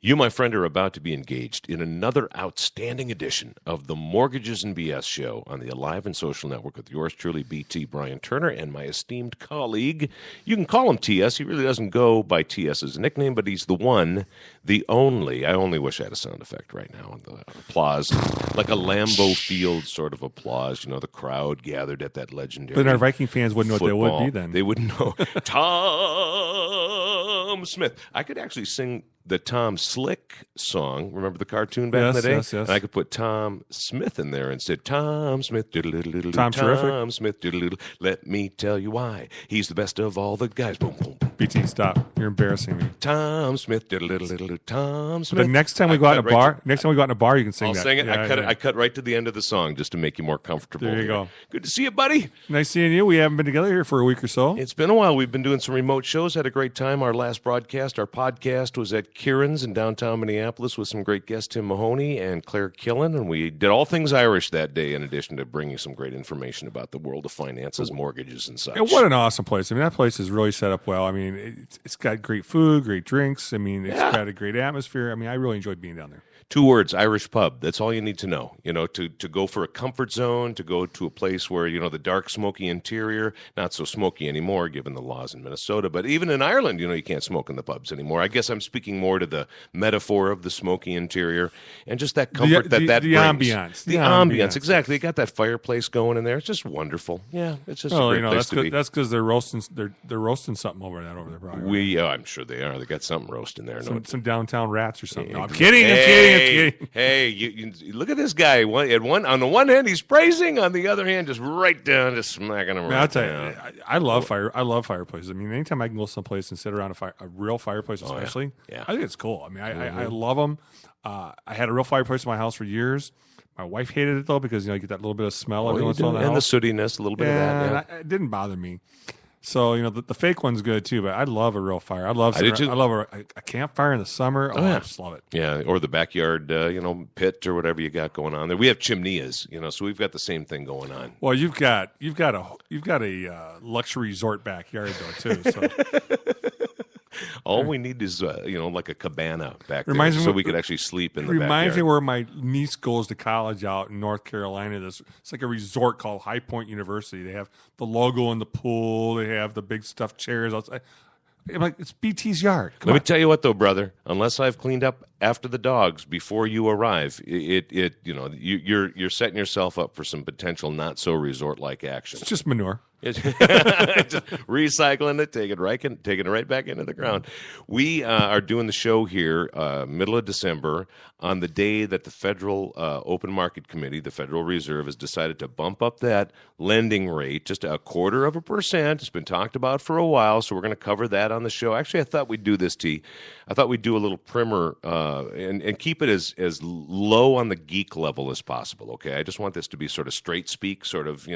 You, my friend, are about to be engaged in another outstanding edition of the Mortgages and BS show on the Alive and Social Network with yours truly, BT Brian Turner, and my esteemed colleague. You can call him TS. He really doesn't go by TS as a nickname, but he's the one, the only. I only wish I had a sound effect right now. The applause, like a Lambeau Field sort of applause. You know, the crowd gathered at that legendary. But our Viking fans wouldn't know what they football. would be then. They wouldn't know. Tom Smith. I could actually sing the Tom Slick song. Remember the cartoon back in the day? Yes. And I could put Tom Smith in there and said, Tom Smith, diddle-diddle-diddle, Tom Terrific. Tom Smith, diddle-diddle, let me tell you why. He's the best of all the guys. Boom, boom, boom. BT, stop. You're embarrassing me. Tom Smith, diddle-diddle-diddle, Tom Smith. But the next time we go out in a bar, you can sing I'll that. sing it. Yeah, I cut right to the end of the song just to make you more comfortable. There you here. go. Good to see you, buddy. Nice seeing you. We haven't been together here for a week or so. It's been a while. We've been doing some remote shows. Had a great time. Our last broadcast, our podcast was at Kieran's in downtown Minneapolis with some great guests, Tim Mahoney and Claire Killen. And we did all things Irish that day, in addition to bringing some great information about the world of finances, mortgages, and such. And what an awesome place. I mean, that place is really set up well. I mean, it's got great food, great drinks. I mean, it's got a great atmosphere. I mean, I really enjoyed being down there. 2 words, Irish pub. That's all you need to know. You know, to go for a comfort zone, to go to a place where, you know, the dark, smoky interior, not so smoky anymore given the laws in Minnesota. But even in Ireland, you know, you can't smoke in the pubs anymore. I guess I'm speaking more to the metaphor of the smoky interior and just that comfort that brings. Ambiance. The ambiance, exactly. They got that fireplace going in there. It's just wonderful. Yeah, it's just a great place to be. That's because they're roasting something over there. Probably, right? I'm sure they are. They got something roasting there. Some downtown rats or something. No, I'm kidding. kidding. Hey, you look at this guy. On the one hand, he's praising. On the other hand, just right down, just smacking him. I'll tell you, I love fireplaces. I mean, anytime I can go someplace and sit around a real fireplace, especially, I think it's cool. I mean, I love them. I had a real fireplace in my house for years. My wife hated it though because you get that little bit of smell every once in a while, and the sootiness, a little bit of that. Yeah, it didn't bother me. So the fake one's good too, but I love a real fire. I love a campfire in the summer. I just love it. Yeah, or the backyard, pit or whatever you got going on there. We have chimneys, so we've got the same thing going on. Well, you've got a luxury resort backyard though too. So. All we need is, like a cabana back there, so we could actually sleep in the backyard. Reminds me where my niece goes to college out in North Carolina. It's like a resort called High Point University. They have the logo in the pool. They have the big stuffed chairs outside. I'm like, it's BT's yard. Let me tell you what, though, brother. Unless I've cleaned up after the dogs before you arrive, you're setting yourself up for some potential not so resort like action. It's just manure. Just recycling it, taking it right back into the ground. We are doing the show here, middle of December, on the day that the Federal Open Market Committee, the Federal Reserve, has decided to bump up that lending rate just 0.25%. It's been talked about for a while, so we're going to cover that on the show. Actually, I thought we'd do this, T. I thought we'd do a little primer and keep it as low on the geek level as possible. Okay, I just want this to be sort of straight speak, sort of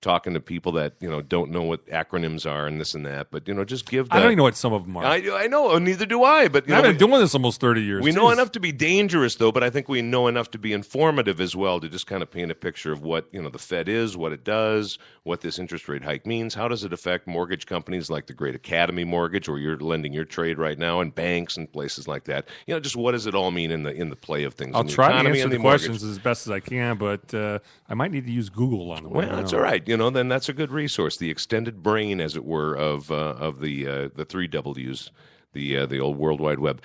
talking to people that don't know what acronyms are and this and that, but just give. I don't even know what some of them are. I know, neither do I. But I've been doing this almost 30 years. We know enough to be dangerous, though. But I think we know enough to be informative as well, to just kind of paint a picture of what the Fed is, what it does, what this interest rate hike means. How does it affect mortgage companies like the Great Academy Mortgage, where you're lending your trade right now, and banks and places like that? Just what does it all mean in the play of things? I'll try to answer the questions as best as I can, but I might need to use Google on the way. Well, that's all right. Then that's a good resource, the extended brain, as it were, of the 3 W's, the old World Wide Web.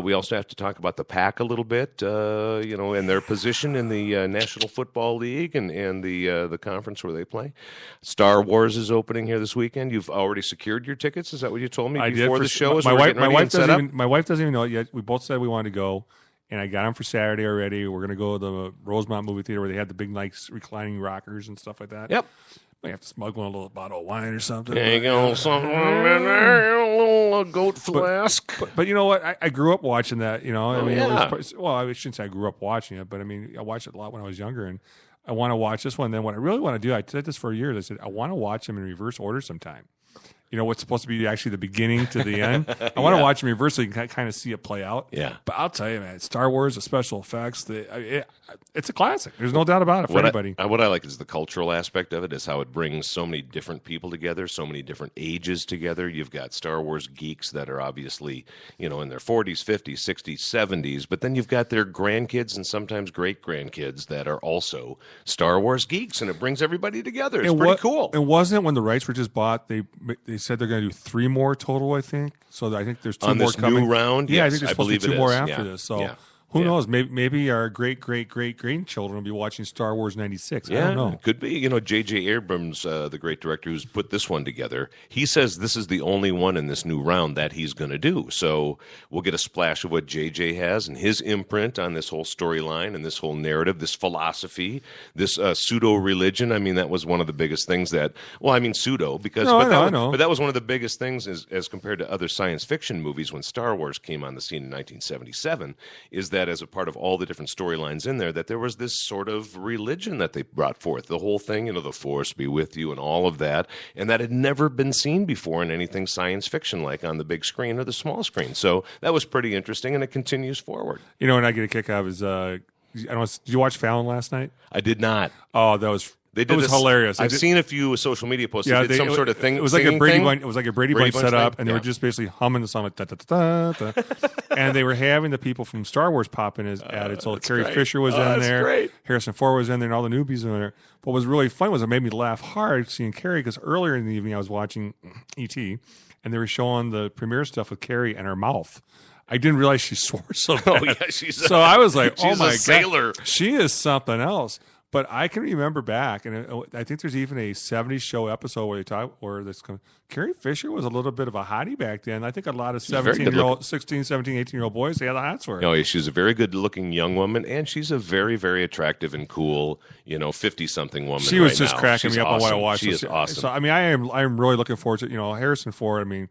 We also have to talk about the Pack a little bit, and their position in the National Football League and the conference where they play. Star Wars is opening here this weekend. You've already secured your tickets. Is that what you told me before the show? My wife doesn't even know it yet. We both said we wanted to go. And I got them for Saturday already. We're going to go to the Rosemont movie theater where they had the big, nice reclining rockers and stuff like that. Yep. Might have to smuggle in a little bottle of wine or something. There you go, something in there, a little goat flask. But you know what? I grew up watching that. I shouldn't say I grew up watching it, but I mean, I watched it a lot when I was younger, and I want to watch this one. Then what I really want to do, I said this for years. I said I want to watch them in reverse order sometime. what's supposed to be actually the beginning to the end. I want to watch them reverse so you can kind of see it play out. Yeah. But I'll tell you, man, Star Wars, the special effects, it's a classic. There's no doubt about it for anybody. What I like is the cultural aspect of it, is how it brings so many different people together, so many different ages together. You've got Star Wars geeks that are obviously, in their 40s, 50s, 60s, 70s, but then you've got their grandkids and sometimes great-grandkids that are also Star Wars geeks, and it brings everybody together. It's pretty cool. And wasn't it when the rights were just bought, they said they're going to do 3 more total, I think. So I think there's 2 more coming. On this new round? Yeah, Yes, I think there's supposed to be 2 more after this. So who knows? Maybe our great-great-great-grandchildren will be watching Star Wars 96. Yeah, I don't know. It could be. J.J. Abrams, the great director who's put this one together, he says this is the only one in this new round that he's going to do. So we'll get a splash of what J.J. has and his imprint on this whole storyline and this whole narrative, this philosophy, this pseudo-religion. I mean, that was one of the biggest things pseudo, because I know. But that was one of the biggest things as compared to other science fiction movies when Star Wars came on the scene in 1977, is that as a part of all the different storylines in there, that there was this sort of religion that they brought forth. The whole thing, the Force be with you and all of that, and that had never been seen before in anything science fiction like on the big screen or the small screen. So that was pretty interesting, and it continues forward. And I get a kick out of is, did you watch Fallon last night? I did not. Oh, that was... It was hilarious. I've seen a few social media posts. Yeah, they did some sort of thing. It was like a Brady Bunch. It was like a Brady Bunch set up, thing? and they were just basically humming the song like da da da da, da. And they were having the people from Star Wars pop in at it. So Carrie Fisher was in there, great. Harrison Ford was in there, and all the newbies in there. What was really fun was it made me laugh hard seeing Carrie, because earlier in the evening I was watching E.T. and they were showing the premiere stuff with Carrie and her mouth. I didn't realize she swore so bad. Oh yeah, so I was like, oh my a sailor. God, she is something else. But I can remember back, and I think there's even a 70s show episode where they talk, where this Carrie Fisher was a little bit of a hottie back then. I think a lot of 16, 17, 18-year-old boys, they had the hots for her. Oh, yeah, she's a very good-looking young woman, and she's a very, very attractive and cool, 50-something woman. She was right just now. cracking She's me up awesome. on what I watched. She is awesome. So, I'm really looking forward to, Harrison Ford. I mean,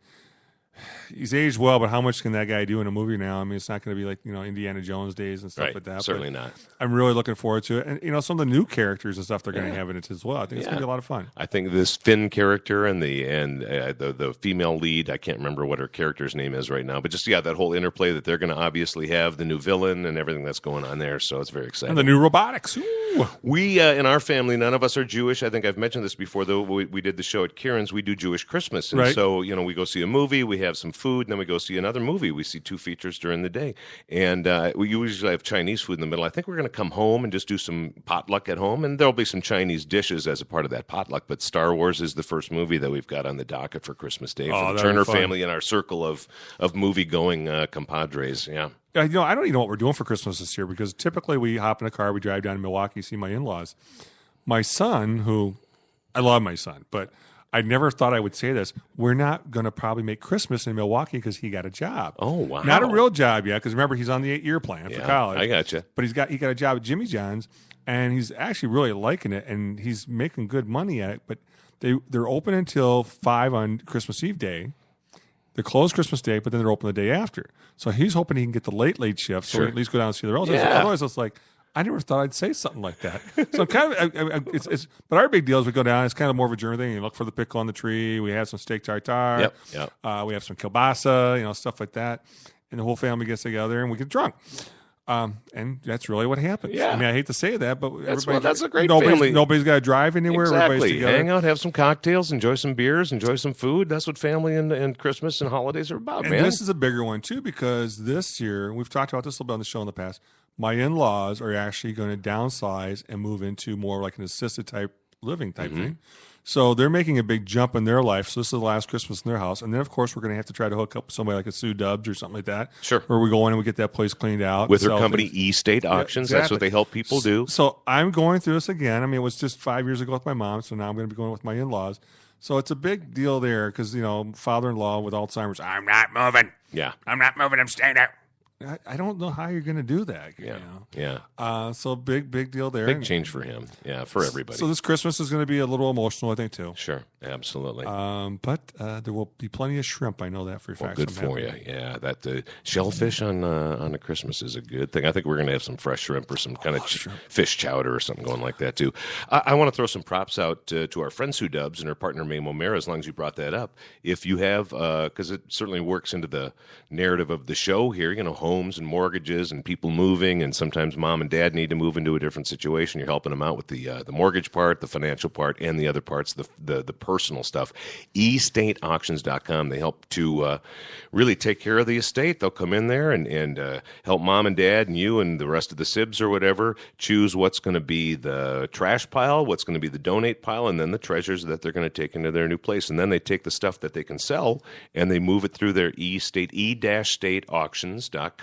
he's aged well, but how much can that guy do in a movie now? I mean, it's not going to be like, Indiana Jones days and stuff like that. Certainly not. I'm really looking forward to it. And, some of the new characters and stuff they're going to have in it as well. I think it's going to be a lot of fun. I think this Finn character and the female lead, I can't remember what her character's name is right now, but just, that whole interplay that they're going to obviously have, the new villain and everything that's going on there. So it's very exciting. And the new robotics. Ooh. We, in our family, none of us are Jewish. I think I've mentioned this before, though. We did the show at Kieran's. We do Jewish Christmas. And so, we go see a movie, we have some food, and then we go see another movie. We see 2 features during the day. And we usually have Chinese food in the middle. I think we're going to come home and just do some potluck at home, and there'll be some Chinese dishes as a part of that potluck. But Star Wars is the first movie that we've got on the docket for Christmas Day for the Turner family and our circle of movie-going compadres. Yeah. I don't even know what we're doing for Christmas this year, because typically we hop in a car, we drive down to Milwaukee, see my in-laws. My son, I love my son, but I never thought I would say this. We're not going to probably make Christmas in Milwaukee because he got a job. Oh, wow. Not a real job yet, because remember, he's on the 8-year plan for college. I gotcha. But he got a job at Jimmy John's, and he's actually really liking it, and he's making good money at it. But they're open until 5 on Christmas Eve day. They're closed Christmas Day, but then they're open the day after. So he's hoping he can get the late shift, so he can at least go down and see the relatives. Yeah. Otherwise, it's like, I never thought I'd say something like that. So I'm kind of, but our big deal is we go down. It's kind of more of a journey thing. You look for the pickle on the tree. We have some steak tartare. Yep. We have some kielbasa, stuff like that. And the whole family gets together and we get drunk. And that's really what happens. Yeah. I mean, I hate to say that, but that's a great family. Nobody's got to drive anywhere. Exactly. Everybody's together. Hang out, have some cocktails, enjoy some beers, enjoy some food. That's what family and Christmas and holidays are about, and man. This is a bigger one, too, because this year, we've talked about this a little bit on the show in the past, my in-laws are actually going to downsize and move into more like an assisted type living type thing. So they're making a big jump in their life. So this is the last Christmas in their house. And then, of course, we're going to have to try to hook up with somebody like a Sue Dubs or something like that. Sure. Where we go in and we get that place cleaned out. With her company, E-State Auctions. Yeah, exactly. That's what they help people do. So I'm going through this again. I mean, it was just 5 years ago with my mom. So now I'm going to be going with my in-laws. So it's a big deal there because, father-in-law with Alzheimer's, I'm not moving. Yeah. I'm not moving. I'm staying there. I don't know how you're going to do that. So big deal there. Big change for him. Yeah, for everybody. So this Christmas is going to be a little emotional, I think, too. Sure, absolutely. But there will be plenty of shrimp. I know that for a fact. Good for you. Yeah, that shellfish on the Christmas is a good thing. I think we're going to have some fresh shrimp or some kind of fish chowder or something going like that too. I want to throw some props out to our friend Sue Dubs and her partner Mame O'Mara. As long as you brought that up, if you have, because it certainly works into the narrative of the show here. Homes and mortgages and people moving, and sometimes mom and dad need to move into a different situation. You're helping them out with the mortgage part, the financial part, and the other parts, the personal stuff. eStateAuctions.com. They help to really take care of the estate. They'll come in there and help mom and dad and you and the rest of the sibs or whatever choose what's going to be the trash pile, what's going to be the donate pile, and then the treasures that they're going to take into their new place. And then they take the stuff that they can sell and they move it through their e-stateauctions.com,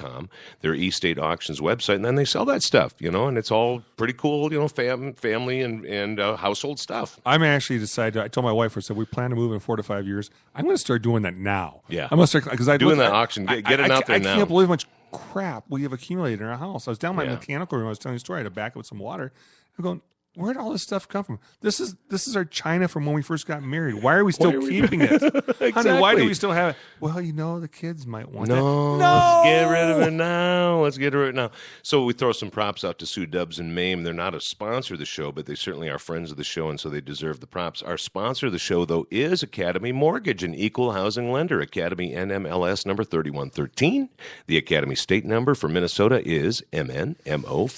their eState Auctions website, and then they sell that stuff, and it's all pretty cool, family and household stuff. I'm actually decided. I told my wife, I said we plan to move in 4 to 5 years. I'm going to start doing that now. Yeah, I'm going to start because doing that auction. Get it out there now. I can't believe how much crap we have accumulated in our house. I was down my mechanical room. I was telling you a story. I had to back up with some water. I'm going, where'd all this stuff come from? This is our china from when we first got married. Why are we still keeping it? Exactly. Honey, why do we still have it? Well, the kids might want that. No, let's get rid of it now. Let's get rid of it now. So we throw some props out to Sue Dubs and Mame. They're not a sponsor of the show, but they certainly are friends of the show, and so they deserve the props. Our sponsor of the show, though, is Academy Mortgage, an equal housing lender. Academy NMLS number 3113. The Academy state number for Minnesota is MNMO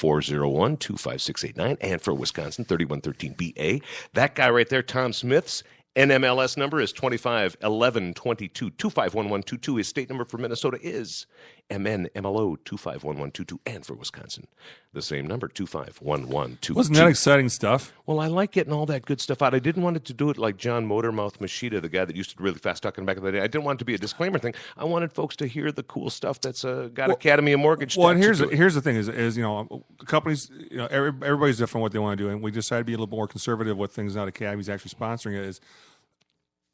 401-25689, and for Wisconsin 3113BA. That guy right there, Tom Smith's NMLS number is 251122. 251122. His state number for Minnesota is MNMLO 251122. And for Wisconsin, the same number, 251122. Wasn't that exciting stuff? Well, I like getting all that good stuff out. I didn't want it to do it like John Motormouth Machida, the guy that used to really fast talk in the back of the day. I didn't want it to be a disclaimer thing. I wanted folks to hear the cool stuff that's got Academy of Mortgage. Well, and here's the thing is companies, everybody's different what they want to do, and we decided to be a little more conservative with things. Not Academy's actually sponsoring it. Is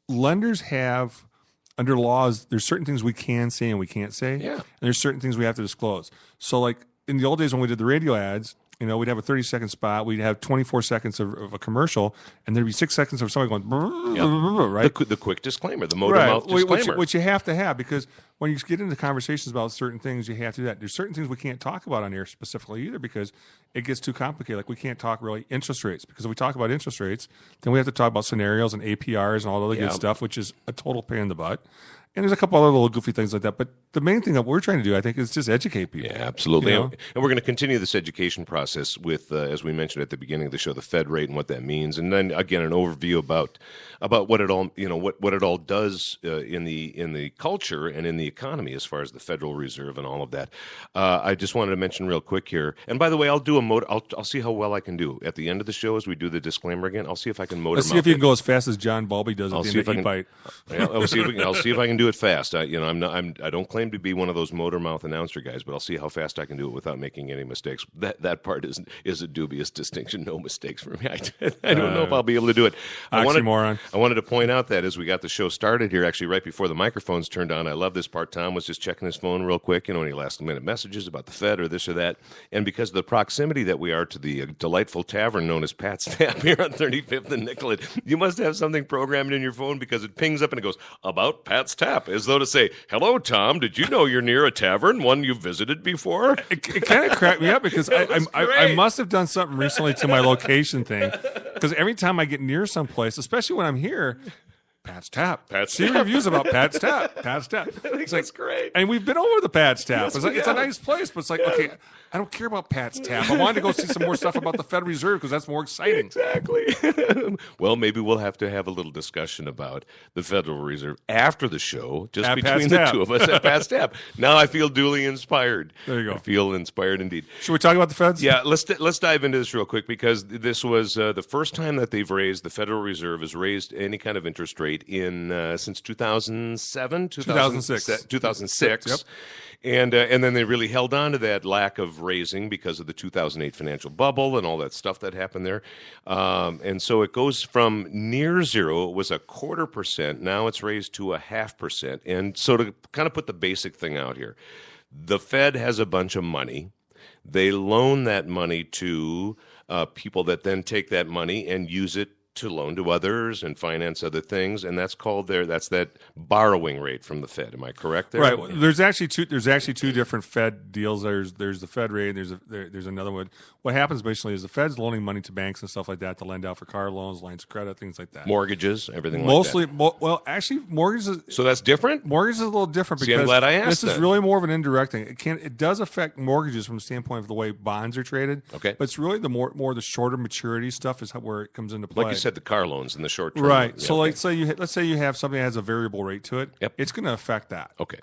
lenders have, under laws, there's certain things we can say and we can't say. Yeah. And there's certain things we have to disclose. So like in the old days when we did the radio ads, we'd have a 30-second spot. We'd have 24 seconds of a commercial, and there'd be 6 seconds of somebody going, right? The quick disclaimer, the motor mouth disclaimer. Which you have to have, because when you get into conversations about certain things, you have to do that. There's certain things we can't talk about on air specifically either because it gets too complicated. Like we can't talk really interest rates, because if we talk about interest rates, then we have to talk about scenarios and APRs and all the other good stuff, which is a total pain in the butt. And there's a couple other little goofy things like that. But the main thing that we're trying to do, I think, is just educate people. Yeah, absolutely. And we're going to continue this education process with, as we mentioned at the beginning of the show, the Fed rate and what that means. And then, again, an overview about what it all, what it all does in the culture and in the economy as far as the Federal Reserve and all of that. I just wanted to mention real quick here. And by the way, I'll do I'll see how well I can do. At the end of the show, as we do the disclaimer again, I'll see if I can motor. Let's see if you can go as fast as John Balby does at the end of E-Bite. I'll see if I can do it fast. I don't claim to be one of those motor mouth announcer guys, but I'll see how fast I can do it without making any mistakes. That part is a dubious distinction. No mistakes for me. I don't know if I'll be able to do it. I wanted to point out that as we got the show started here, actually right before the microphones turned on, I love this part. Tom was just checking his phone real quick, any last-minute messages about the Fed or this or that. And because of the proximity that we are to the delightful tavern known as Pat's Tap here on 35th and Nicollet, you must have something programmed in your phone because it pings up and it goes, about Pat's Tap, as though to say, hello, Tom, did you know you're near a tavern, one you've visited before? It kind of cracked me up because I must have done something recently to my location thing, because every time I get near someplace, especially when I'm here, Pat's Tap. See reviews about Pat's Tap. Pat's Tap. That's great. And we've been over the Pat's Tap. Yes, it's a nice place, but it's like, okay, I don't care about Pat's Tap. I wanted to go see some more stuff about the Federal Reserve because that's more exciting. Exactly. Well, maybe we'll have to have a little discussion about the Federal Reserve after the show, just at between the two of us at Pat's Tap. Now I feel duly inspired. There you go. I feel inspired indeed. Should we talk about the Feds? Yeah, let's dive into this real quick, because this was the first time that the Federal Reserve has raised any kind of interest rate in since 2006. Yep. And then they really held on to that lack of raising because of the 2008 financial bubble and all that stuff that happened there. And so it goes from near zero, it was 0.25%. Now it's raised to 0.5%. And so to kind of put the basic thing out here, the Fed has a bunch of money. They loan that money to people that then take that money and use it to loan to others and finance other things, and that's that borrowing rate from the Fed. Am I correct there? Right. There's actually two different Fed deals. There's the Fed rate. And there's another one. What happens basically is the Fed's loaning money to banks and stuff like that to lend out for car loans, lines of credit, things like that. Mortgages, everything Mostly, like that. Well, actually, mortgages. So that's different? Mortgages is a little different because I'm glad I asked this is really more of an indirect thing. It does affect mortgages from the standpoint of the way bonds are traded. Okay. But it's really the more the shorter maturity stuff is where it comes into play. Like you said, the car loans in the short term. Right. Yeah, so okay. let's say you have something that has a variable rate to it. Yep. It's going to affect that. Okay.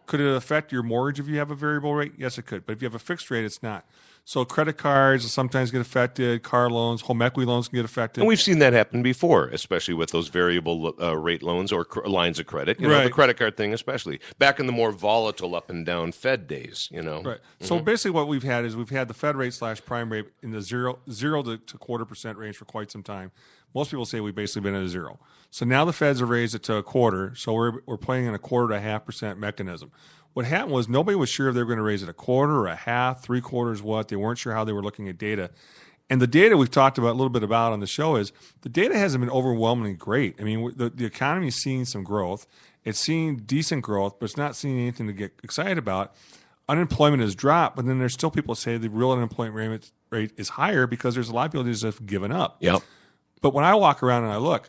Could it affect your mortgage if you have a variable rate? Yes, it could. But if you have a fixed rate, it's not. So credit cards sometimes get affected. Car loans, home equity loans can get affected. And we've seen that happen before, especially with those variable rate loans or lines of credit. You know, the credit card thing especially. Back in the more volatile up and down Fed days, you know. Right. So basically what we've had is we've had the Fed rate / prime rate in the zero to 0.25% range for quite some time. Most people say we've basically been at a zero. So now the Feds have raised it to 0.25%. So we're playing in a 0.25% to 0.5% mechanism. What happened was nobody was sure if they were going to raise it 0.25% or 0.5%, 3/4 what. They weren't sure how they were looking at data. And the data we've talked about a little bit about on the show is the data hasn't been overwhelmingly great. I mean, the economy is seeing some growth. It's seeing decent growth, but it's not seeing anything to get excited about. Unemployment has dropped, but then there's still people who say the real unemployment rate is higher because there's a lot of people who just have given up. Yep. But when I walk around and I look,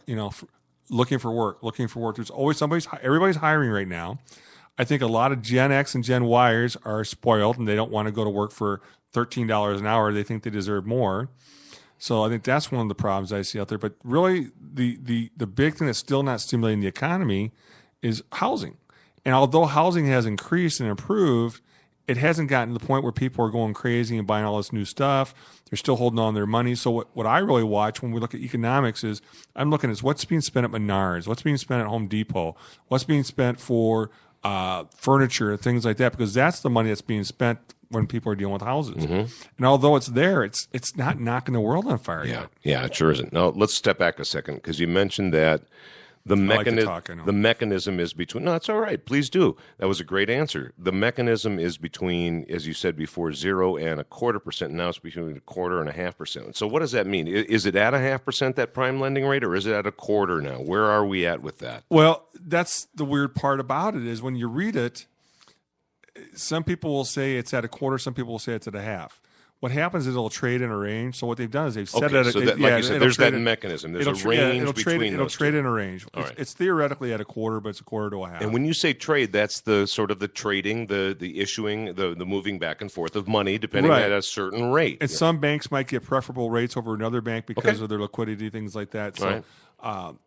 looking for work, there's always everybody's hiring right now. I think a lot of Gen X and Gen Yers are spoiled and they don't want to go to work for $13 an hour. They think they deserve more. So I think that's one of the problems I see out there. But really, the big thing that's still not stimulating the economy is housing. And although housing has increased and improved, it hasn't gotten to the point where people are going crazy and buying all this new stuff. They're still holding on to their money. So what I really watch when we look at economics is I'm looking at what's being spent at Menards, what's being spent at Home Depot, what's being spent for furniture and things like that, because that's the money that's being spent when people are dealing with houses. And although it's there, it's not knocking the world on fire yet. Yeah, it sure isn't. Now, let's step back a second because you mentioned that the mechanism is between. No, it's all right. Please do. That was a great answer. The mechanism is between, as you said before, 0% and 0.25%. Now it's between 0.25% and 0.5%. So what does that mean? Is it at 0.5% that prime lending rate, or is it at 0.25% now? Where are we at with that? Well, that's the weird part about it is when you read it, some people will say it's at 0.25%. Some people will say it's at 0.5%. What happens is it'll trade in a range. So what they've done is they've set it. So like you said, there's that mechanism. There's a range between it'll trade in a range. It's theoretically at 0.25%, but it's 0.25% to 0.5%. And when you say trade, that's the sort of the trading, the issuing, the moving back and forth of money, depending at a certain rate. And some banks might get preferable rates over another bank because of their liquidity, things like that. So,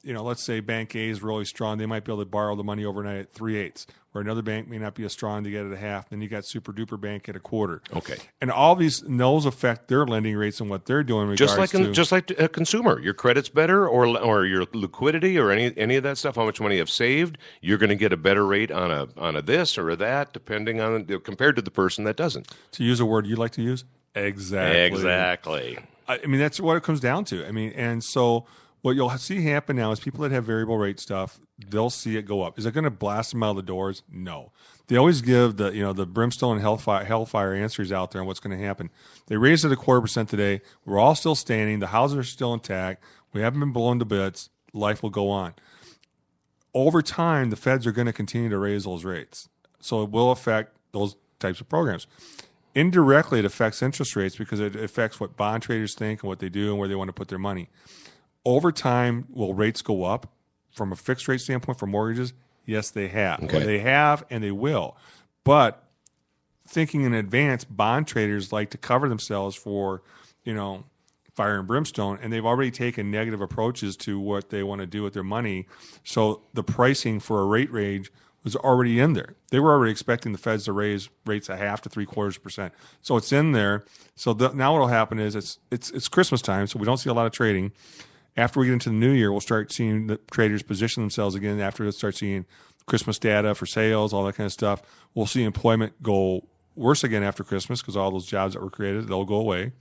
let's say Bank A is really strong. They might be able to borrow the money overnight at 3/8, where another bank may not be as strong to get it at 0.5. Then you got Super Duper Bank at 1/4. Okay. And all these affect their lending rates and what they're doing. Just like a consumer, your credit's better, or your liquidity, or any of that stuff. How much money you have saved, you're going to get a better rate on a this or a that, depending on compared to the person that doesn't. To use a word you like to use, exactly. I mean, that's what it comes down to. I mean, and so what you'll see happen now is people that have variable rate stuff, they'll see it go up. Is it going to blast them out of the doors? No. They always give the brimstone and hellfire answers out there on what's going to happen. They raised it 0.25% today. We're all still standing. The houses are still intact. We haven't been blown to bits. Life will go on. Over time, the feds are going to continue to raise those rates. So it will affect those types of programs. Indirectly, it affects interest rates because it affects what bond traders think and what they do and where they want to put their money. Over time, will rates go up from a fixed rate standpoint for mortgages? Yes, they have. Okay. They have and they will. But thinking in advance, bond traders like to cover themselves for, fire and brimstone, and they've already taken negative approaches to what they want to do with their money. So the pricing for a rate range was already in there. They were already expecting the Feds to raise rates 0.5% to 0.75%. So it's in there. So now what will happen is it's Christmas time, so we don't see a lot of trading. After we get into the new year, we'll start seeing the traders position themselves again after we start seeing Christmas data for sales, all that kind of stuff. We'll see employment go worse again after Christmas because all those jobs that were created, they'll go away.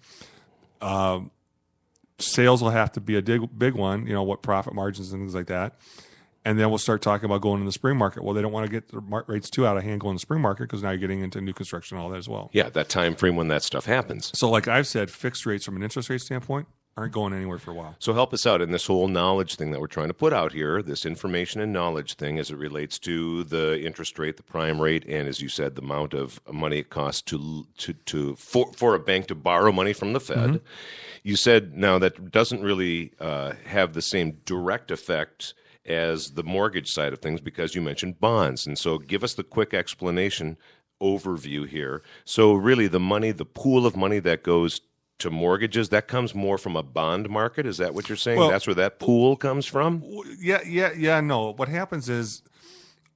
Sales will have to be a big one, what profit margins and things like that. And then we'll start talking about going in the spring market. Well, they don't want to get the rates too out of hand going in the spring market because now you're getting into new construction and all that as well. Yeah, that time frame when that stuff happens. So like I've said, fixed rates from an interest rate standpoint aren't going anywhere for a while. So help us out in this whole knowledge thing that we're trying to put out here, this information and knowledge thing as it relates to the interest rate, the prime rate, and as you said, the amount of money it costs for a bank to borrow money from the Fed. Mm-hmm. You said now that doesn't really have the same direct effect as the mortgage side of things because you mentioned bonds. And so give us the quick explanation overview here. So really the pool of money that goes to mortgages, that comes more from a bond market? Is that what you're saying? Well, that's where that pool comes from? Yeah, no. What happens is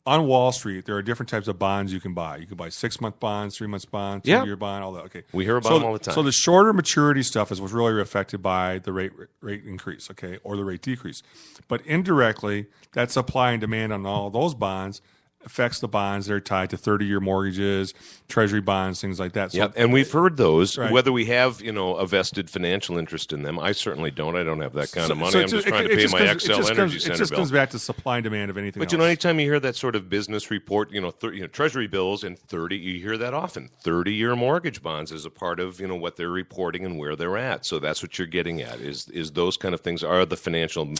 on Wall Street, there are different types of bonds you can buy. You can buy 6-month bonds, 3-month bonds, 2-year bond, all that. Okay. We hear about them all the time. So the shorter maturity stuff is what's really affected by the rate increase, okay, or the rate decrease. But indirectly, that supply and demand on all those bonds affects the bonds that are tied to 30-year mortgages, treasury bonds, things like that. So, and we've heard those, right. Whether we have, a vested financial interest in them. I certainly don't. I don't have that kind of money. I'm just trying to pay my Xcel Energy Center bill. It just comes back to supply and demand of anything else. But, anytime you hear that sort of business report, treasury bills and 30, you hear that often. 30-year mortgage bonds is a part of, what they're reporting and where they're at. So that's what you're getting at, is those kind of things are the financial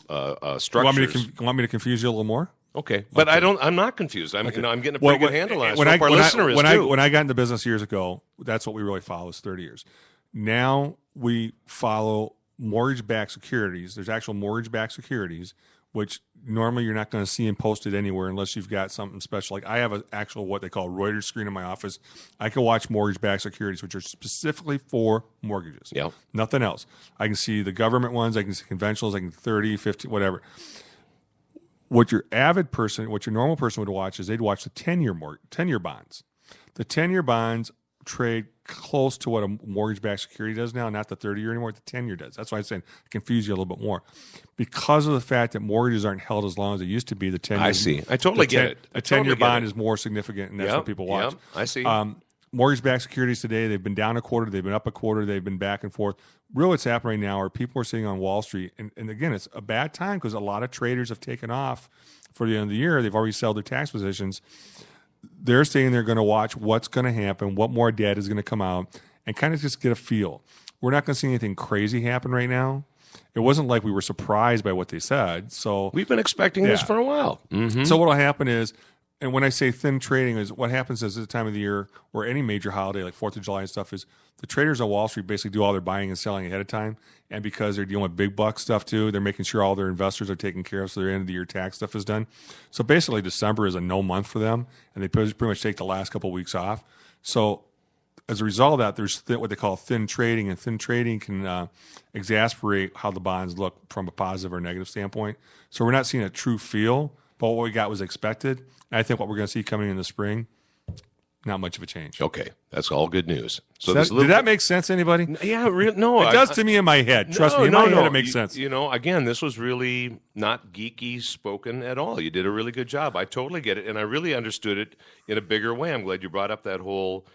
structures. Want me to confuse you a little more? Okay, but okay. I'm not confused. I'm getting a pretty good handle on it. When I got into business years ago, that's what we really follow is 30 years. Now we follow mortgage-backed securities. There's actual mortgage-backed securities, which normally you're not going to see them posted anywhere unless you've got something special. Like I have an actual what they call Reuters screen in my office. I can watch mortgage-backed securities, which are specifically for mortgages. Yeah, nothing else. I can see the government ones. I can see conventionals. I can 30, 50, whatever. What your normal person would watch is they'd watch the 10-year bonds. The 10-year bonds trade close to what a mortgage-backed security does now, not the 30-year anymore. The 10-year does. That's why I'm saying I confuse you a little bit more. Because of the fact that mortgages aren't held as long as they used to be, the 10-year... I see. I totally get it. A 10-year bond is more significant, and that's what people watch. Yep, I see. Mortgage-backed securities today, they've been down a quarter, they've been up a quarter, they've been back and forth. Really what's happening right now are people are sitting on Wall Street, and again, it's a bad time because a lot of traders have taken off for the end of the year. They've already sold their tax positions. They're saying they're going to watch what's going to happen, what more data is going to come out, and kind of just get a feel. We're not going to see anything crazy happen right now. It wasn't like we were surprised by what they said. So we've been expecting this for a while. Mm-hmm. So what will happen is, and when I say thin trading, is what happens is at the time of the year or any major holiday like 4th of July and stuff is the traders on Wall Street basically do all their buying and selling ahead of time. And because they're dealing with big buck stuff too, they're making sure all their investors are taken care of so their end of the year tax stuff is done. So basically December is a no month for them, and they pretty much take the last couple of weeks off. So as a result of that, there's what they call thin trading, and thin trading can exasperate how the bonds look from a positive or negative standpoint. So we're not seeing a true feel, but what we got was expected. And I think what we're going to see coming in the spring, not much of a change. Okay, that's all good news. So did that make sense to anybody? Yeah, no. It does to me in my head. Trust me, in my head it makes sense. Again, this was really not geeky spoken at all. You did a really good job. I totally get it, and I really understood it in a bigger way. I'm glad you brought up that whole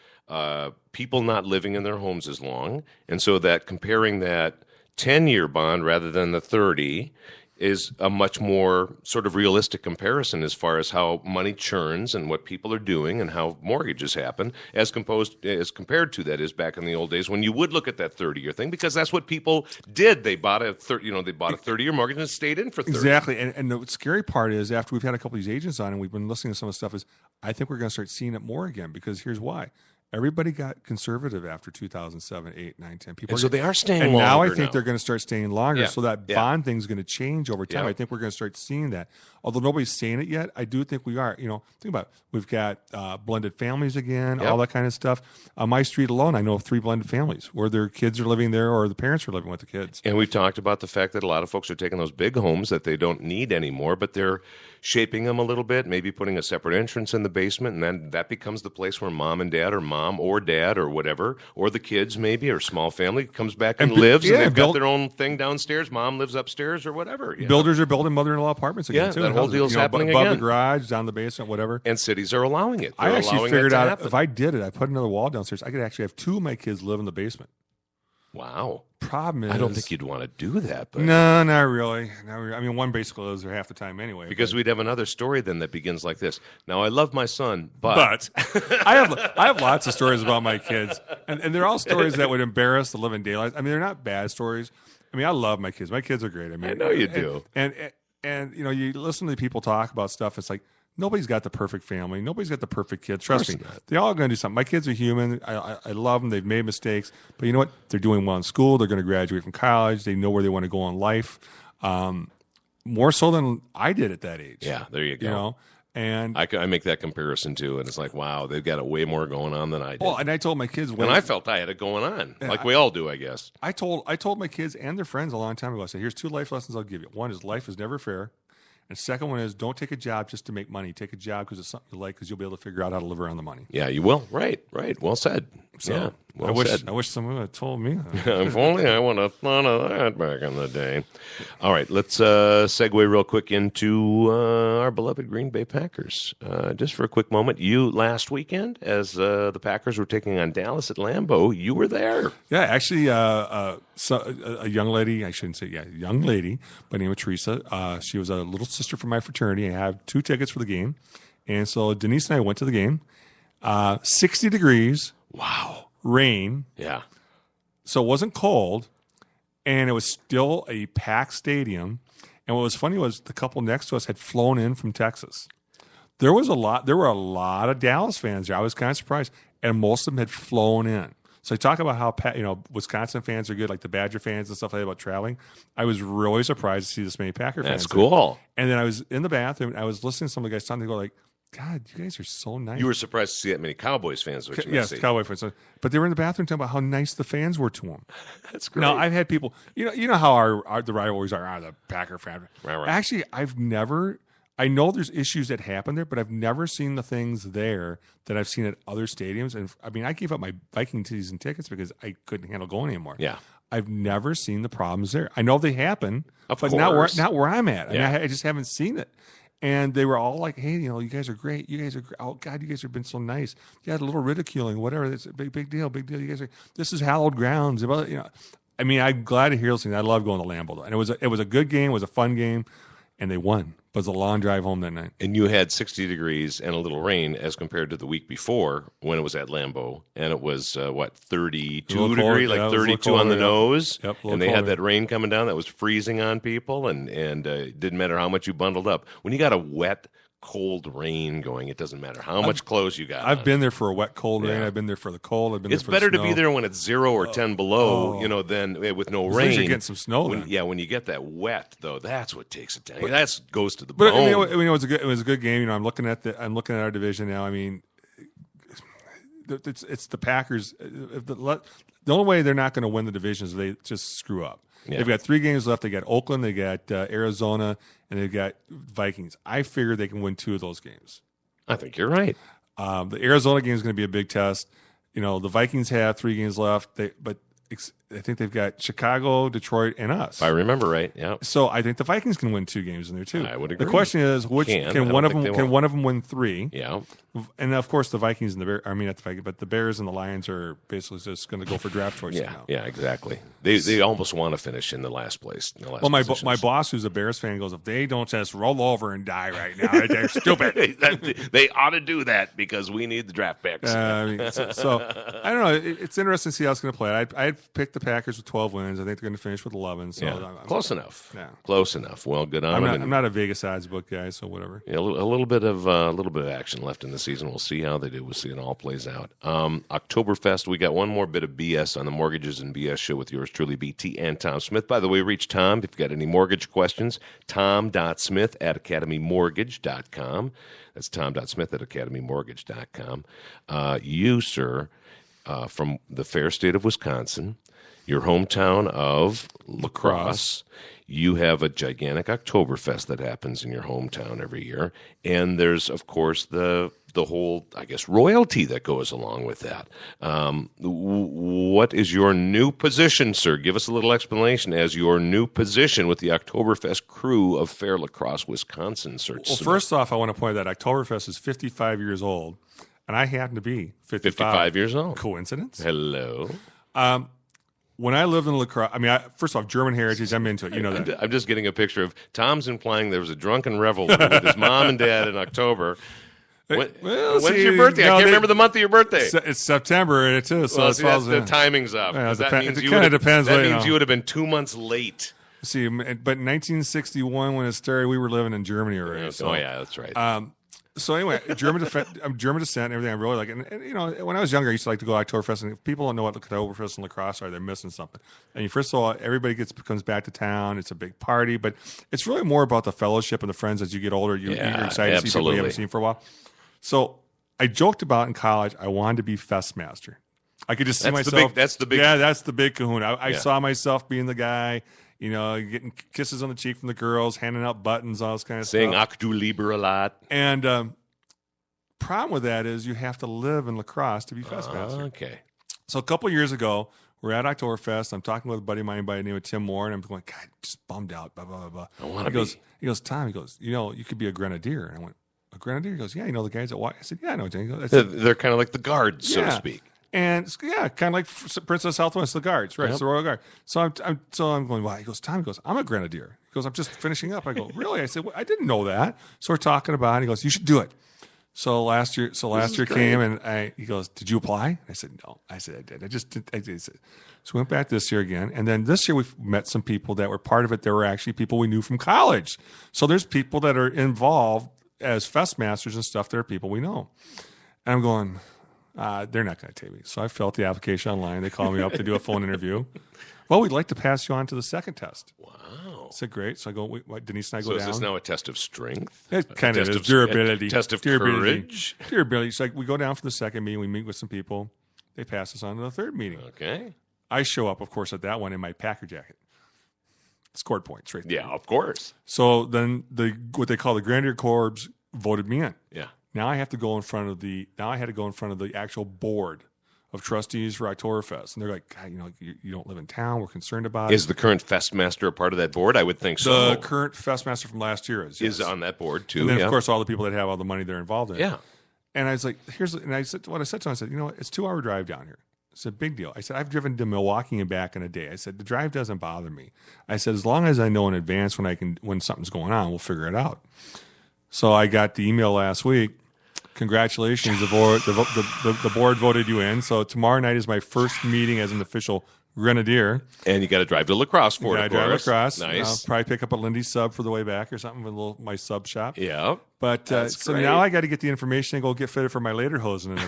people not living in their homes as long, and so that comparing that 10-year bond rather than the 30 is a much more sort of realistic comparison as far as how money churns and what people are doing and how mortgages happen as compared to that is back in the old days when you would look at that 30-year thing because that's what people did. They bought a 30-year mortgage and stayed in for 30. Exactly. And the scary part is after we've had a couple of these agents on and we've been listening to some of the stuff is I think we're going to start seeing it more again because here's why. Everybody got conservative after 2007, 8, 9, 10. People so they are staying longer. And now I think now. They're going to start staying longer. Yeah. So that bond thing's going to change over time. I think we're going to start seeing that. Although nobody's saying it yet, I do think we are. Think about it. We've got blended families again, all that kind of stuff. On my street alone, I know of 3 blended families where their kids are living there or the parents are living with the kids. And we've talked about the fact that a lot of folks are taking those big homes that they don't need anymore, but they're shaping them a little bit, maybe putting a separate entrance in the basement, and then that becomes the place where mom and dad or mom mom or dad or whatever, or the kids maybe, or small family comes back and lives, and they've got their own thing downstairs. Mom lives upstairs or whatever. Builders are building mother-in-law apartments again, too. That whole deal's happening above again. The garage, down the basement, whatever. And cities are allowing it. I actually figured out if I did it, I put another wall downstairs, I could actually have 2 of my kids live in the basement. Wow. Problem is, I don't think you'd want to do that. But no, not really. I mean, one basically lives there half the time anyway. Because we'd have another story then that begins like this. Now, I love my son, but I have lots of stories about my kids, and they're all stories that would embarrass the living daylights. I mean, they're not bad stories. I mean, I love my kids. My kids are great. I mean, I know you do. And you know, you listen to people talk about stuff. It's like, nobody's got the perfect family. Nobody's got the perfect kids. Trust me. They're all going to do something. My kids are human. I love them. They've made mistakes. But you know what? They're doing well in school. They're going to graduate from college. They know where they want to go in life. More so than I did at that age. Yeah, there you go. You know? And I make that comparison too, and it's like, wow, they've got way more going on than I did. Well, and I told my kids and I felt I had it going on, like we all do, I guess. I told my kids and their friends a long time ago. I said, here's 2 life lessons I'll give you. One is life is never fair. And the second one is don't take a job just to make money. Take a job because it's something you like, because you'll be able to figure out how to live around the money. Yeah, you will. Right. Well said. So, yeah, well I wish someone had told me. If only I would have thought of that back in the day. All right, let's segue real quick into our beloved Green Bay Packers. Just for a quick moment, you last weekend, as the Packers were taking on Dallas at Lambeau, you were there. Yeah, actually, a young lady, young lady by the name of Teresa. She was a little sister from my fraternity. I have 2 tickets for the game. And so Denise and I went to the game. 60 degrees. Wow. Rain. Yeah. So it wasn't cold, and it was still a packed stadium. And what was funny was the couple next to us had flown in from Texas. There were a lot of Dallas fans there. I was kind of surprised, and most of them had flown in. So I talk about how Wisconsin fans are good, like the Badger fans and stuff like that about traveling. I was really surprised to see this many Packer fans. That's cool. And then I was in the bathroom, and I was listening to some of the guys talking. They go like, God, you guys are so nice. You were surprised to see that many Cowboys fans, which yes, Cowboy fans. But they were in the bathroom talking about how nice the fans were to them. That's great. Now, I've had people, you know how the rivalries are, the Packer fan. Right. Actually, I know there's issues that happen there, but I've never seen the things there that I've seen at other stadiums. And I mean, I gave up my Viking season tickets because I couldn't handle going anymore. Yeah. I've never seen the problems there. I know they happen, but not where I'm at. Yeah. I mean, I just haven't seen it. And they were all like, hey, you guys are great. You guys are, oh, God, you guys have been so nice. You had a little ridiculing, whatever. It's a big deal. You guys this is hallowed grounds. I mean, I'm glad to hear those things. I love going to Lambeau. And it was a good game. It was a fun game. And they won. It was a long drive home that night. And you had 60 degrees and a little rain as compared to the week before when it was at Lambeau. And it was, 32 degrees, like 32 on the nose. Yep, and they had that rain coming down that was freezing on people. And it didn't matter how much you bundled up. When you got a wet, cold rain going, it doesn't matter how much clothes you got. I've been there for a wet, cold rain. I've been there for the cold. It's better to be there when it's 0 or 10 below, than with no rain. You're getting some snow. When you get that wet though, that's what takes it down. That goes to the bone. But it was a good game. I'm looking at our division now. I mean, it's the Packers. The only way they're not going to win the division is if they just screw up. Yeah. They've got 3 games left. They got Oakland, they got Arizona, and they've got Vikings. I figure they can win 2 of those games. I think you're right. The Arizona game is going to be a big test. The Vikings have 3 games left, but I think they've got Chicago, Detroit, and us. If I remember right, yeah. So I think the Vikings can win 2 games in there too. I would agree. The question is, can one of them win 3? Yeah. And of course, the Vikings and the Bears. I mean, not the Vikings, but the Bears and the Lions are basically just going to go for draft choices now. Yeah, exactly. They almost want to finish in the last place. My boss, who's a Bears fan, goes, if they don't just roll over and die right now, they're stupid. They ought to do that because we need the draft picks. So I don't know. It's interesting to see how it's going to play. I had picked the Packers with 12 wins. I think they're going to finish with 11. So close enough. Yeah. Close enough. Well, good on them. I'm not a Vegas odds book guy, so whatever. Yeah, a little bit of action left in the season. We'll see how they do. We'll see it all plays out. Oktoberfest. We got one more bit of BS on the Mortgages and BS show with yours truly, BT and Tom Smith. By the way, reach Tom if you've got any mortgage questions. Tom.Smith@academymortgage.com. That's Tom.Smith@academymortgage.com. You, sir, from the fair state of Wisconsin, your hometown of La Crosse. You have a gigantic Oktoberfest that happens in your hometown every year. And there's, of course, the the whole, I guess, royalty that goes along with that. What is your new position, sir? Give us a little explanation as your new position with the Oktoberfest crew of Fair La Crosse, Wisconsin, sir. Well, first off, I want to point out that Oktoberfest is 55 years old, and I happen to be 55 years old. Coincidence? Hello. When I lived in La Crosse, I mean, first off, German heritage, I'm into it. You know that. I'm just getting a picture of Tom's implying there was a drunken revelry with his mom and dad in October. When's your birthday? I can't remember the month of your birthday. It's September, and it is. So the timing's up. Yeah, it kind of depends. That means you would have been 2 months late. See, but in 1961, when it started, we were living in Germany already. So, yeah, that's right. So anyway, German descent and everything I really like. And you know, when I was younger, I used to like to go to Oktoberfest. And if people don't know what Oktoberfest and La Crosse are, they're missing something. And first of all, everybody comes back to town. It's a big party, but it's really more about the fellowship and the friends as you get older. You're excited to see people you haven't seen for a while. So I joked about in college, I wanted to be Festmaster. I could just see myself. That's the big. Yeah, that's the big kahuna. I saw myself being the guy. You know, getting kisses on the cheek from the girls, handing out buttons, all this kind of saying stuff. Ach du lieber a lot. And problem with that is you have to live in La Crosse to be Festmaster. Okay. So a couple of years ago, we're at Oktoberfest. I'm talking with a buddy of mine by the name of Tim Moore, and I'm going, God, just bummed out, blah, blah, blah, blah. He goes, Tom, you know, you could be a grenadier. And I went, a grenadier? He goes, yeah, you know the guys that walk. I said, yeah, I know. They're kind of like the guards, so to speak. And yeah, kind of like Princess Southwest, the guards, right? Yep. It's the Royal Guard. So I'm going, why? He goes, Tom, I'm a grenadier. He goes, I'm just finishing up. I go, really? I said, well, I didn't know that. So we're talking about it. He goes, you should do it. So last year came, and he goes, did you apply? I said, no. I said, I did. I did. So we went back this year again. And then this year we met some people that were part of it. There were actually people we knew from college. So there's people that are involved as Festmasters and stuff. There are people we know. And I'm going, they're not going to take me. So I filled out the application online. They called me up to do a phone interview. Well, we'd like to pass you on to the second test. Wow. I said, great. So I go, Denise and I go down. So is this now a test of strength? It kind of is. Durability. A test of courage? Durability. So we go down for the second meeting. We meet with some people. They pass us on to the third meeting. Okay. I show up, of course, at that one in my Packer jacket. Scored points right there. Yeah, of course. So then what they call the Grenadier Corps voted me in. Yeah. Now I had to go in front of the actual board of trustees for Oktoberfest. And they're like, God, you know, you don't live in town. We're concerned about it. Is the current Festmaster a part of that board? I would think so. The current Festmaster from last year is on that board too. And then, of course, all the people that have all the money they're involved in. Yeah. And I was like, I said to him, I said, you know what? It's a 2-hour drive down here. It's a big deal. I said, I've driven to Milwaukee and back in a day. I said, the drive doesn't bother me. I said, as long as I know in advance when something's going on, we'll figure it out. So I got the email last week. Congratulations, the board voted you in. So tomorrow night is my first meeting as an official grenadier. And you got to drive to La Crosse for it, of course. I drive La Crosse. Nice. I'll probably pick up a Lindy sub for the way back or something with my sub shop. But so now I got to get the information and go get fitted for my lederhosen.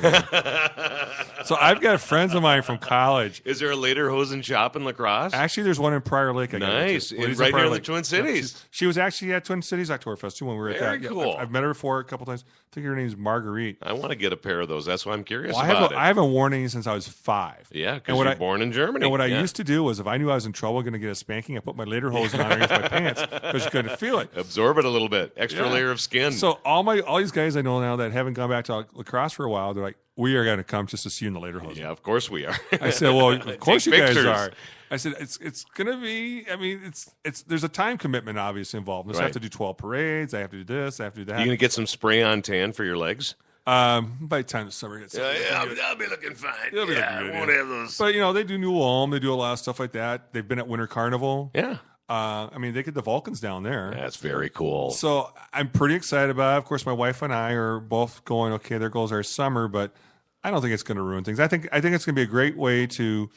So I've got friends of mine from college. Is there a lederhosen shop in La Crosse? Actually, there's one in Prior Lake. Nice. Right here in the Twin Cities. She was actually at Twin Cities Oktoberfest too when we were at that. Very cool. I've met her before a couple times. I think her name's Marguerite. I want to get a pair of those. That's why I'm curious about it. I haven't worn any since I was 5. Yeah, because you're born in Germany. And what I used to do was if I knew I was in trouble going to get a spanking, I put my lederhosen on underneath my pants because you couldn't feel it. Absorb it a little bit. Extra layer of skin. So all these guys I know now that haven't gone back to La Crosse for a while, they're like, we are going to come just to see you in the lederhosen. Yeah, of course we are. I said, well, of course you guys are. I said, it's going to be, I mean, it's there's a time commitment obviously involved. I have to do 12 parades. I have to do this. I have to do that. You going to get some spray on tan for your legs? By the time the summer gets I'll be looking fine. I won't have those. But, you know, they do New Ulm. They do a lot of stuff like that. They've been at Winter Carnival. Yeah. I mean, they get the Vulcans down there. That's very cool. So I'm pretty excited about it. Of course, my wife and I are both going, okay, there goes our summer, but I don't think it's going to ruin things. I think it's going to be a great way to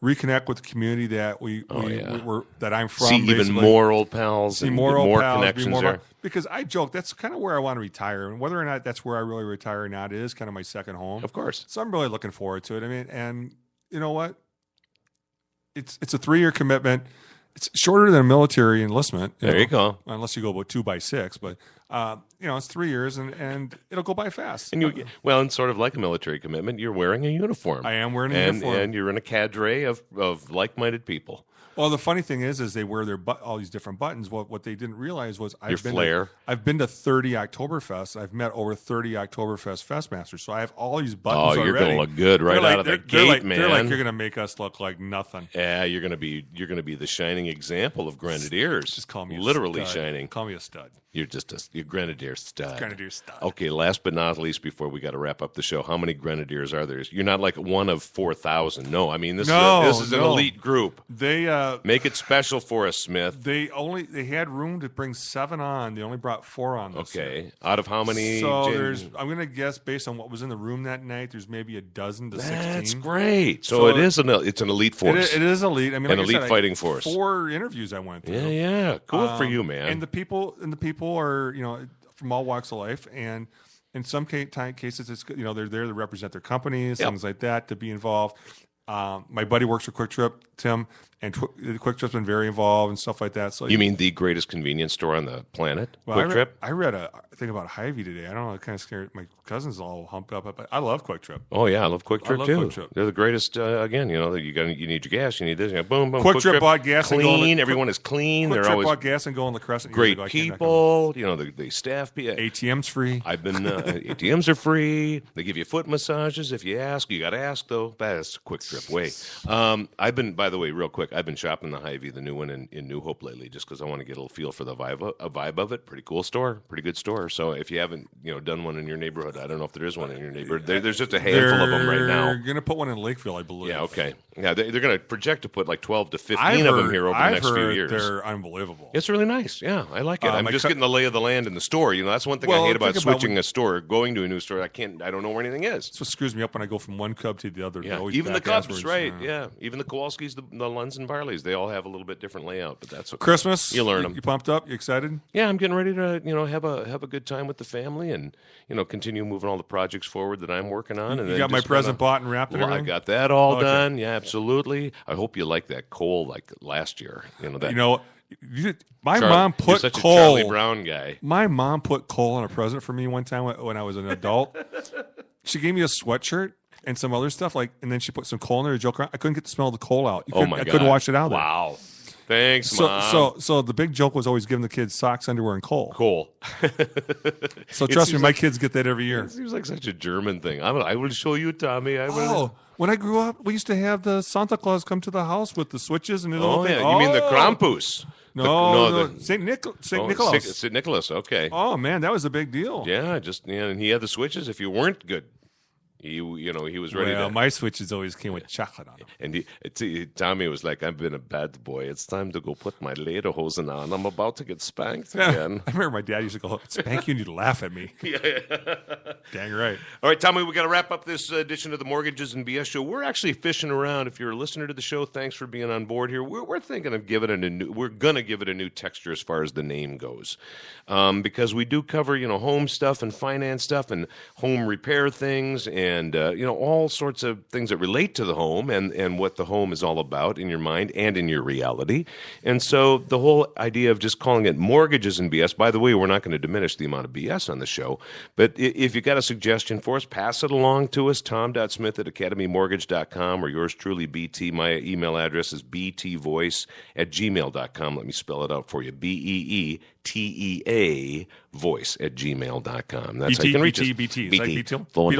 reconnect with the community that that I'm from. See even more old pals. See more old pals. Connections there. Because I joke, that's kind of where I want to retire. And whether or not that's where I really retire or not, it is kind of my second home. Of course. So I'm really looking forward to it. I mean, and you know what? It's a 3-year commitment. It's shorter than a military enlistment. There you go. Unless you go about 2 by 6, but It's 3 years, and it'll go by fast. And and sort of like a military commitment, you're wearing a uniform. I am wearing a uniform. And you're in a cadre of like-minded people. Well, the funny thing is they wear all these different buttons. What they didn't realize was I've been to 30 Oktoberfests. I've met over 30 Oktoberfest Festmasters, so I have all these buttons already. You're going to look good out of the gate, man. They're like, you're going to make us look like nothing. Yeah, you're going to be the shining example of grenadiers. Just call me literally a stud. shining. Call me a stud. You're just a grenadier stud. Grenadier stud. Okay, last but not least, before we got to wrap up the show, how many grenadiers are there? You're not like one of 4,000. No, I mean this is an elite group. They make it special for us, Smith. They had room to bring 7 on. They only brought 4 on this year. Out of how many? So I'm going to guess based on what was in the room that night. There's maybe a dozen to 16. That's great. So it's an elite force. It is elite. I mean, an elite fighting force. 4 interviews I went through. Yeah. Cool for you, man. And the people are from all walks of life, and in some cases it's they're there to represent their companies, things like that, to be involved. My buddy works for Quick Trip, Tim, and Quick Trip's been very involved and stuff like that. So you mean the greatest convenience store on the planet? Well, Quick Trip? I read a thing about Hy-Vee today. I don't know, it kind of scared my cousins all humped up, but I love Quick Trip. Oh yeah, I love Quick Trip too. Quick Trip. They're the greatest. Again, you need your gas, you need this, boom, boom. Quick Trip bought gas clean. and everyone is clean. Quick They're Trip always bought gas and go on the Crescent. Great people. The staff. ATM's free. I've been ATMs are free. They give you foot massages if you ask. You got to ask though. That's Quick Trip way. I've been, by the way, real quick. I've been shopping the Hy-Vee, the new one in New Hope lately, just because I want to get a little feel for the vibe of it. Pretty cool store, pretty good store. So if you haven't done one in your neighborhood, I don't know if there is one in your neighborhood. There's just a handful of them right now. They're going to put one in Lakeville, I believe. Yeah, okay. Yeah, they're going to project to put like 12 to 15 of them here over the next few years. They're unbelievable. It's really nice. Yeah, I like it. I'm just getting the lay of the land in the store. That's one thing I hate about switching a store, going to a new store. I don't know where anything is. That's what screws me up when I go from one Cub to the other. Yeah, even the Cubs, right? Yeah, even the Kowalskis, the Lunds and Barleys, they all have a little bit different layout, but that's okay. Christmas. You learn them. You pumped up? You excited? Yeah, I'm getting ready to have a good time with the family and continue moving all the projects forward that I'm working on. And you got my present bought and wrapped and everything? I got that all done. Yeah, absolutely. I hope you like that coal like last year. Mom put you're such coal. A Charlie Brown guy. My mom put coal on a present for me one time when I was an adult. She gave me a sweatshirt and some other stuff, and then she put some coal in there to joke around. I couldn't get the smell of the coal out. I couldn't wash it out. Wow. Thanks, Mom. So the big joke was always giving the kids socks, underwear, and coal. Coal. So trust me, my kids get that every year. It seems like such a German thing. I will show you, Tommy. When I grew up, we used to have the Santa Claus come to the house with the switches and the little thing. You mean the Krampus? No, St. Nicholas. St. Nicholas, okay. Oh, man, that was a big deal. Yeah, and he had the switches if you weren't good. He was ready to. My switches always came with chocolate on them. And Tommy was like, "I've been a bad boy. It's time to go put my lederhosen on. I'm about to get spanked again." I remember my dad used to go, "Spank you and you'd laugh at me." Yeah. Dang right. All right, Tommy, we got to wrap up this edition of the Mortgages and BS show. We're actually fishing around. If you're a listener to the show, thanks for being on board here. We're thinking of giving it we're gonna give it a new texture as far as the name goes, because we do cover home stuff and finance stuff and home repair things and all sorts of things that relate to the home and what the home is all about in your mind and in your reality. And so the whole idea of just calling it Mortgages and BS, by the way, we're not going to diminish the amount of BS on the show, but if you got a suggestion for us, pass it along to us, tom.smith@academymortgage.com, or yours truly, BT. My email address is btvoice@gmail.com. Let me spell it out for you, BEETEA voice@gmail.com. That's how you can reach us. BT. BT. Like Phone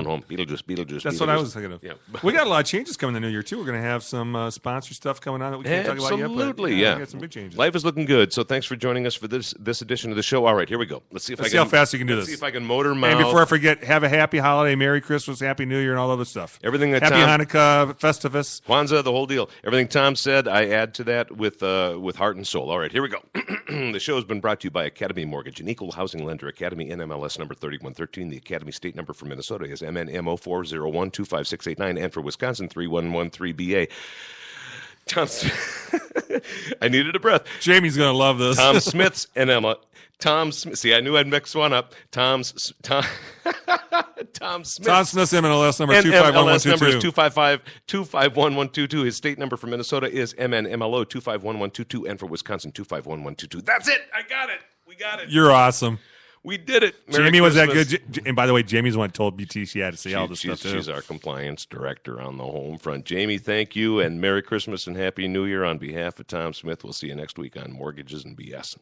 home. Beetlejuice. That's what I was thinking of. Yeah. We got a lot of changes coming in the new year, too. We're going to have some sponsor stuff coming on that we can't talk about yet. Absolutely, yeah. We got some big changes. Life is looking good, so thanks for joining us for this edition of the show. All right, here we go. Let's see how fast you can do this. See if I can motor mouth. And before I forget, have a happy holiday, Merry Christmas, Happy New Year, and all the other stuff. Everything that Happy Hanukkah, Festivus. Kwanzaa, the whole deal. Everything Tom said, I add to that with heart and soul. All right, here we go. The show has been brought to you by Academy Mortgage, an equal housing lender. Academy NMLS number 3113. The Academy state number for Minnesota is MNMO401-25689, and for Wisconsin 3113BA. Tom, I needed a breath. Jamie's going to love this. Tom Smith's NMLS. Tom Smith. See, I knew I'd mix one up. Tom Smith. Tom Smith's MLS number 251122. number is 255-251-122. His state number for Minnesota is MNMLO 251122, and for Wisconsin 251122. That's it. I got it. We got it. You're awesome. We did it. Jamie was that good. And by the way, Jamie's the one that told BT she had to say all this stuff too. She's our compliance director on the home front. Jamie, thank you, and Merry Christmas and Happy New Year on behalf of Tom Smith. We'll see you next week on Mortgages and BS.